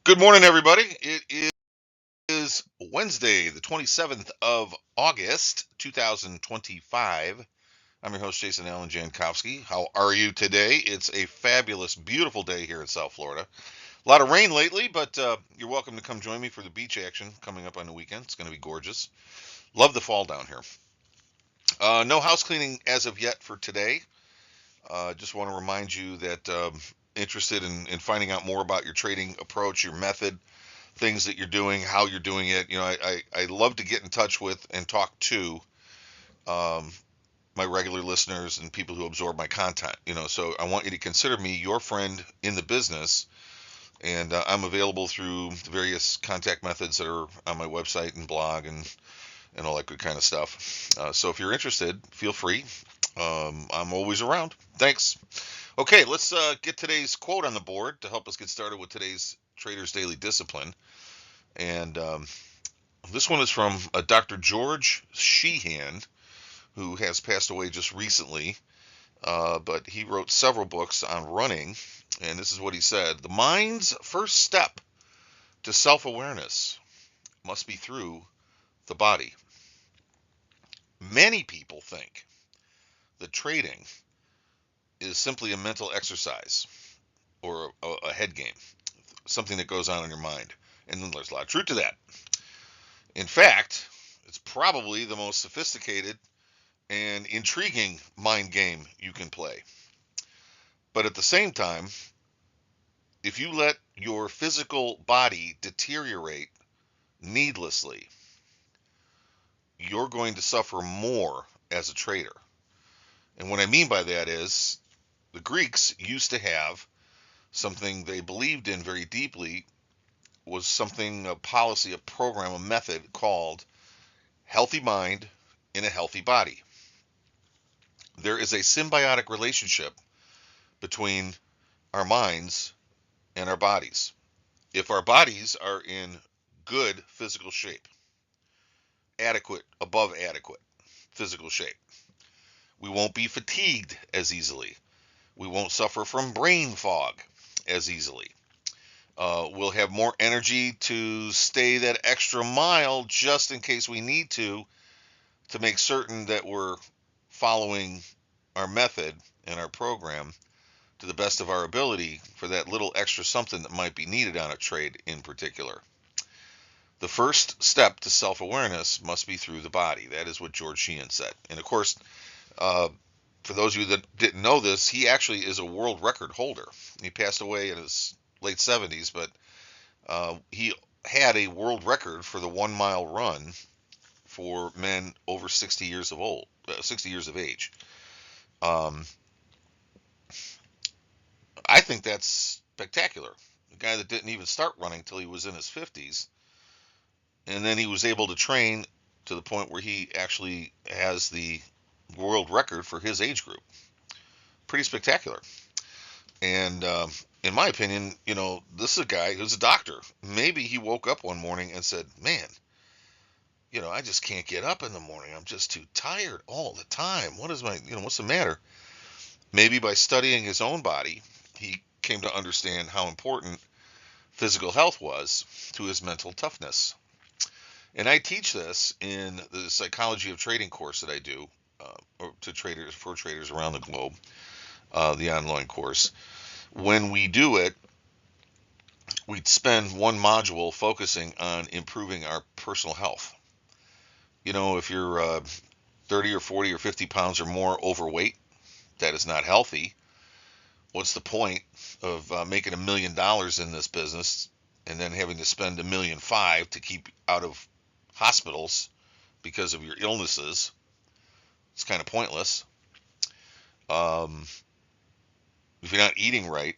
Good morning, everybody. It is Wednesday, the 27th of August, 2025. I'm your host, Jason Allen Jankowski. How are you today? It's a fabulous, beautiful day here in South Florida. A lot of rain lately, but you're welcome to come join me for the beach action coming up on the weekend. It's going to be gorgeous. Love the fall down here. No house cleaning as of yet for today. Just want to remind you that interested in finding out more about your trading approach, your method, things that you're doing, how you're doing it. I love to get in touch with and talk to um, my regular listeners and people who absorb my content. So I want you to consider me your friend in the business, and I'm available through the various contact methods that are on my website and blog and all that good kind of stuff. So if you're interested, feel free. I'm always around. Thanks. Okay, let's get today's quote on the board to help us get started with today's Trader's Daily Discipline. And this one is from Dr. George Sheehan, who has passed away just recently, but he wrote several books on running. And this is what he said: the mind's first step to self awareness must be through the body. Many people think that trading is simply a mental exercise or a head game, something that goes on in your mind. And then there's a lot of truth to that. In fact, it's probably the most sophisticated and intriguing mind game you can play. But at the same time, if you let your physical body deteriorate needlessly, you're going to suffer more as a trader. And what I mean by that is the Greeks used to have something they believed in very deeply, was something, a policy, a program, a method called healthy mind in a healthy body. There is a symbiotic relationship between our minds and our bodies. If our bodies are in good physical shape, adequate, above adequate physical shape, we won't be fatigued as easily. We won't suffer from brain fog as easily. We'll have more energy to stay that extra mile just in case we need to make certain that we're following our method and our program to the best of our ability for that little extra something that might be needed on a trade in particular. The first step to self-awareness must be through the body. That is what George Sheehan said. And of course, uh, for those of you that didn't know this, he actually is a world record holder. He passed away in his late 70s, but he had a world record for the 1 mile run for men over 60 years of age. Um, I think that's spectacular. A guy that didn't even start running till he was in his 50s, and then he was able to train to the point where he actually has the world record for his age group. Pretty spectacular. And in my opinion, this is a guy who's a doctor. Maybe he woke up one morning and said, "Man, I just can't get up in the morning. I'm just too tired all the time. What's the matter?" Maybe by studying his own body, he came to understand how important physical health was to his mental toughness. And I teach this in the Psychology of Trading course that I do for traders around the globe, the online course. When we do it, we spend one module focusing on improving our personal health. If you're 30 or 40 or 50 pounds or more overweight, that is not healthy. What's the point of making $1 million in this business and then having to spend $1.5 million to keep out of hospitals because of your illnesses? It's kind of pointless. If you're not eating right,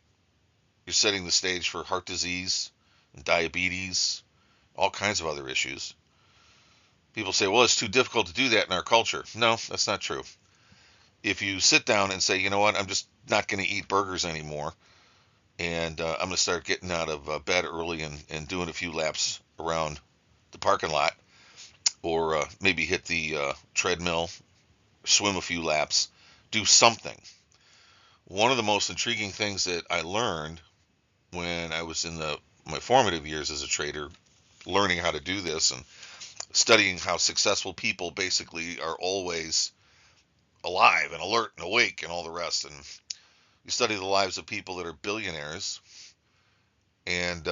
you're setting the stage for heart disease and diabetes, all kinds of other issues. People say, well, it's too difficult to do that in our culture. No, that's not true. If you sit down and say, you know what, I'm just not going to eat burgers anymore, and I'm going to start getting out of bed early and doing a few laps around the parking lot, or maybe hit the treadmill, swim a few laps, do something. One of the most intriguing things that I learned when I was in my formative years as a trader, learning how to do this and studying how successful people basically are always alive and alert and awake and all the rest. And you study the lives of people that are billionaires, and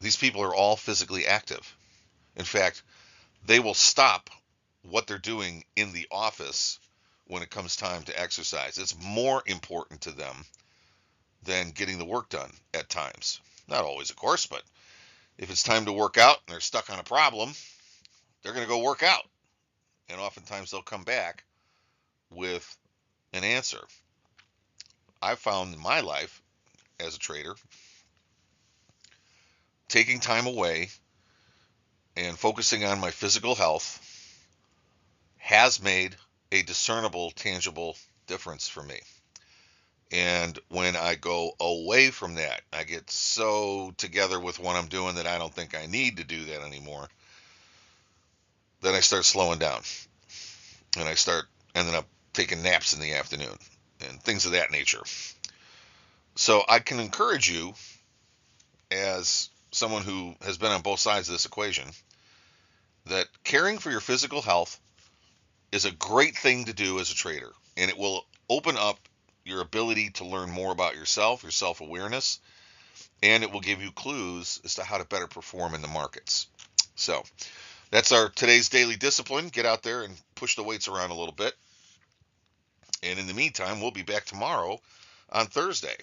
these people are all physically active. In fact, they will stop what they're doing in the office when it comes time to exercise. It's more important to them than getting the work done at times. Not always, of course, but if it's time to work out and they're stuck on a problem, they're going to go work out. And oftentimes they'll come back with an answer. I've found in my life as a trader, taking time away and focusing on my physical health has made a discernible, tangible difference for me. And when I go away from that, I get so together with what I'm doing that I don't think I need to do that anymore. Then I start slowing down and I start ending up taking naps in the afternoon and things of that nature. So I can encourage you, as someone who has been on both sides of this equation, that caring for your physical health is a great thing to do as a trader, and it will open up your ability to learn more about yourself, your self-awareness, and it will give you clues as to how to better perform in the markets. So that's our today's daily discipline. Get out there and push the weights around a little bit. And in the meantime, we'll be back tomorrow on Thursday.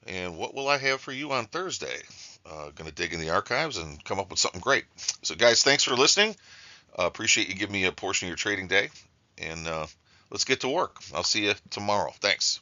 And what will I have for you on Thursday? Going to dig in the archives and come up with something great. So guys, thanks for listening. Appreciate you giving me a portion of your trading day. And let's get to work. I'll see you tomorrow. Thanks.